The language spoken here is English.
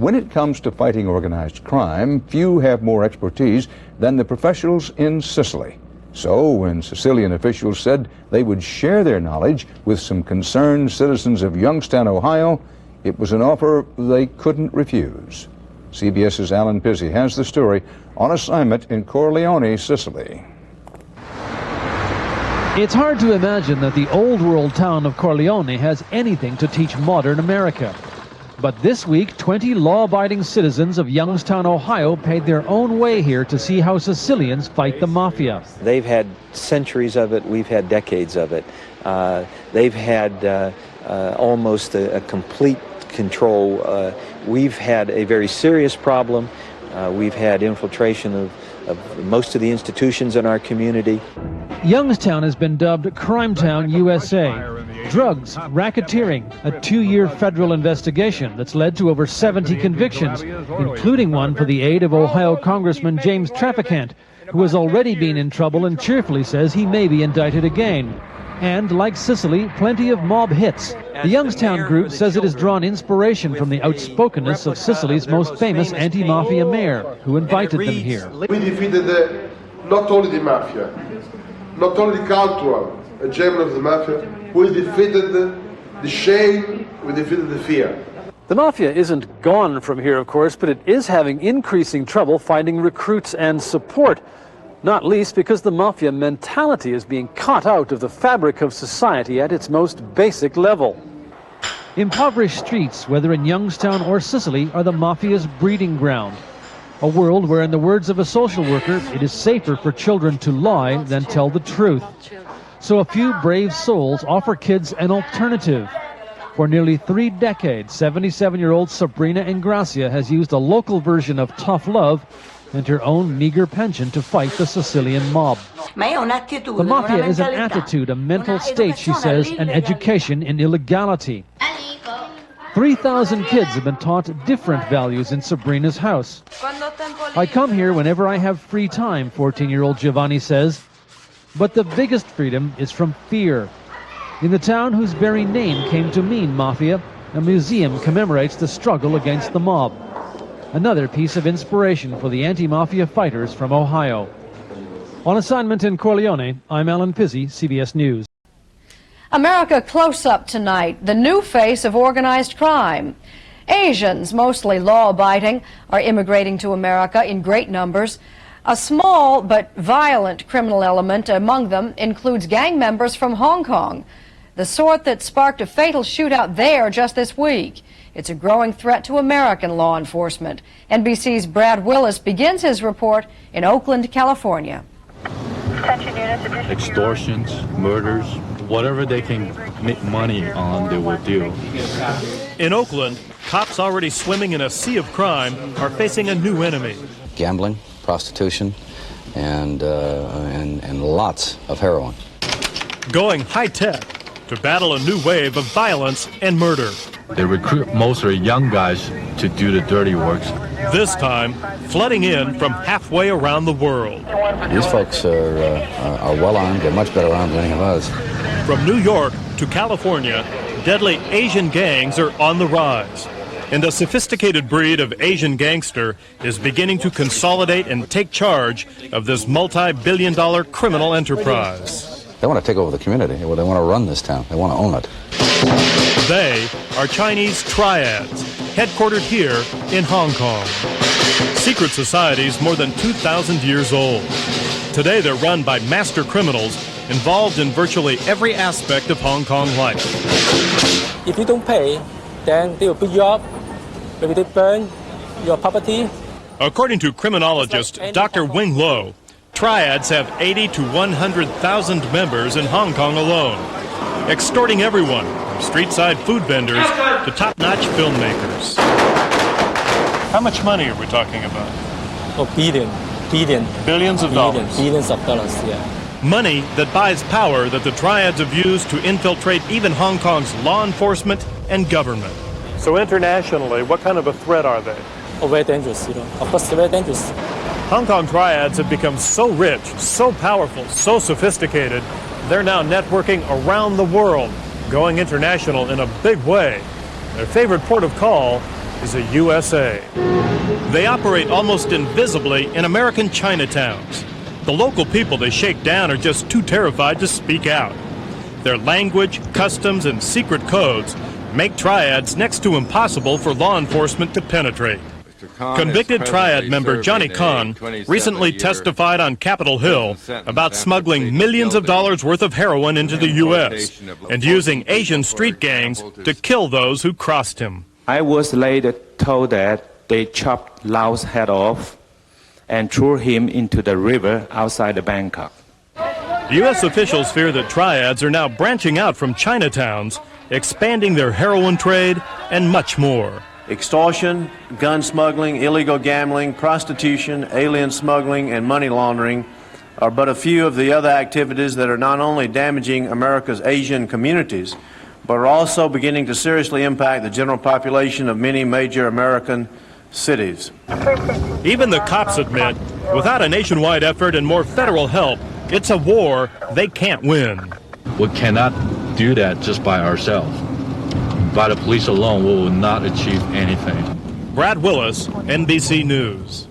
when it comes to fighting organized crime, few have more expertise than the professionals in Sicily. So when Sicilian officials said they would share their knowledge with some concerned citizens of Youngstown, Ohio, it was an offer they couldn't refuse. CBS's Alan Pizzi has the story on assignment in Corleone, Sicily. It's hard to imagine that the old world town of Corleone has anything to teach modern America. But this week, 20 law-abiding citizens of Youngstown, Ohio paid their own way here to see how Sicilians fight the mafia. They've had centuries of it, we've had decades of it. They've had almost a complete control. We've had a very serious problem. We've had infiltration of most of the institutions in our community. Youngstown has been dubbed Crime Town, USA. Drugs, racketeering, a 2-year federal investigation that's led to over 70 convictions, including one for the aid of Ohio Congressman James Traficant, who has already been in trouble and cheerfully says he may be indicted again. And, like Sicily, plenty of mob hits. The Youngstown group says it has drawn inspiration from the outspokenness of Sicily's most famous anti-mafia mayor, who invited them here. We defeated not only the mafia, not only the cultural hegemony of the mafia, we defeated the shame, we defeated the fear. The mafia isn't gone from here, of course, but it is having increasing trouble finding recruits and support. Not least because the mafia mentality is being cut out of the fabric of society at its most basic level. Impoverished streets, whether in Youngstown or Sicily, are the mafia's breeding ground. A world where, in the words of a social worker, it is safer for children to lie than tell the truth. So a few brave souls offer kids an alternative. For nearly 3 decades, 77-year-old Sabrina Ingracia has used a local version of tough love and her own meager pension to fight the Sicilian mob. The mafia is an attitude, a mental state, she says, an education in illegality. 3,000 kids have been taught different values in Sabrina's house. I come here whenever I have free time, 14-year-old Giovanni says. But the biggest freedom is from fear. In the town whose very name came to mean mafia, a museum commemorates the struggle against the mob. Another piece of inspiration for the anti-mafia fighters from Ohio. On assignment in Corleone, I'm Alan Pizzi, CBS News. America Close-Up tonight, the new face of organized crime. Asians, mostly law-abiding, are immigrating to America in great numbers. A small but violent criminal element among them includes gang members from Hong Kong, the sort that sparked a fatal shootout there just this week. It's a growing threat to American law enforcement. NBC's Brad Willis begins his report in Oakland, California. Extortions, murders, whatever they can make money on, they will do. In Oakland, cops already swimming in a sea of crime are facing a new enemy. Gambling, prostitution, and lots of heroin. Going high-tech to battle a new wave of violence and murder. They recruit mostly young guys to do the dirty works. This time, flooding in from halfway around the world. These folks are well armed. They're much better armed than any of us. From New York to California, deadly Asian gangs are on the rise. And a sophisticated breed of Asian gangster is beginning to consolidate and take charge of this multi-billion-dollar criminal enterprise. They want to take over the community. Well, they want to run this town. They want to own it. They are Chinese triads, headquartered here in Hong Kong. Secret societies more than 2,000 years old. Today they're run by master criminals involved in virtually every aspect of Hong Kong life. If you don't pay, then they will beat you up. Maybe they burn your property. According to criminologist Dr. Wing Lo, triads have 80 to 100,000 members in Hong Kong alone, extorting everyone from street-side food vendors to top-notch filmmakers. How much money are we talking about? Oh, Billions of dollars. Billions of dollars, yeah. Money that buys power that the triads have used to infiltrate even Hong Kong's law enforcement and government. So internationally, what kind of a threat are they? Oh, very dangerous, you know. Of course, they're very dangerous. Hong Kong triads have become so rich, so powerful, so sophisticated, they're now networking around the world, going international in a big way. Their favorite port of call, is a USA. They operate almost invisibly in American Chinatowns. The local people they shake down are just too terrified to speak out. Their language, customs, and secret codes make triads next to impossible for law enforcement to penetrate. Convicted triad member Johnny Kong recently testified on Capitol Hill about smuggling millions of dollars worth of heroin into the U.S. and using Asian street gangs to kill those who crossed him. I was later told that they chopped Lau's head off and threw him into the river outside of Bangkok. U.S. officials fear that triads are now branching out from Chinatowns, expanding their heroin trade, and much more. Extortion, gun smuggling, illegal gambling, prostitution, alien smuggling, and money laundering are but a few of the other activities that are not only damaging America's Asian communities, but are also beginning to seriously impact the general population of many major American cities. Even the cops admit, without a nationwide effort and more federal help, it's a war they can't win. We cannot do that just by ourselves. By the police alone, we will not achieve anything. Brad Willis, NBC News.